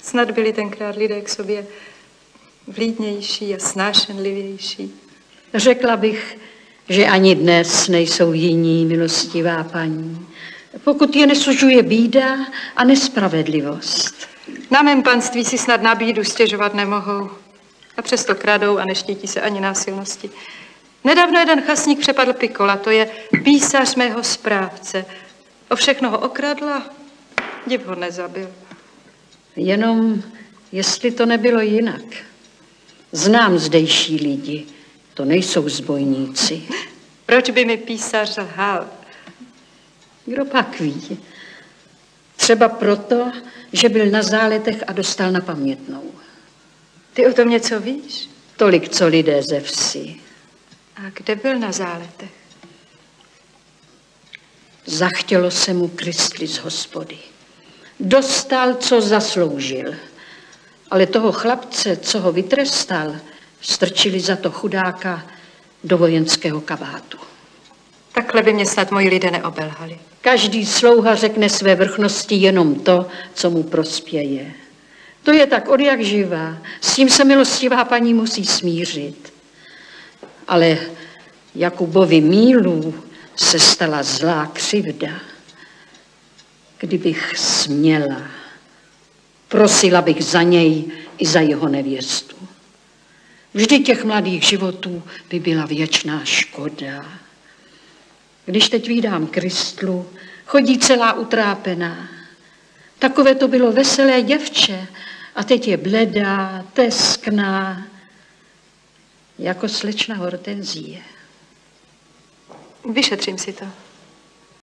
Snad byli tenkrát lidé k sobě vlídnější a snášenlivější. Řekla bych, že ani dnes nejsou jiní, milostivá paní, pokud je nesužuje bída a nespravedlivost. Na mém panství si snad na bídu stěžovat nemohou. A přesto kradou a neštítí se ani násilnosti. Nedávno jeden chasník přepadl Pikola, to je písař mého správce. O všechno ho okradla, div ho nezabil. Jenom, jestli to nebylo jinak. Znám zdejší lidi, to nejsou zbojníci. Proč by mi písař lhal? Kdo pak ví? Třeba proto, že byl na záletech a dostal na pamětnou. Ty o tom něco víš? Tolik, co lidé ze vsi. A kde byl na záletech? Zachtělo se mu kristli z hospody. Dostal, co zasloužil. Ale toho chlapce, co ho vytrestal, strčili za to chudáka do vojenského kabátu. Takhle by mě snad moji lidé neobelhali. Každý slouha řekne své vrchnosti jenom to, co mu prospěje. To je tak odjak živá. S tím se milostivá paní musí smířit. Ale Jakubovi mílu se stala zlá křivda. Kdybych směla, prosila bych za něj i za jeho nevěstu. Vždy těch mladých životů by byla věčná škoda. Když teď vídám Kristlu, chodí celá utrápená. Takové to bylo veselé děvče a teď je bledá, teskná, jako slečna Hortenzie. Vyšetřím si to.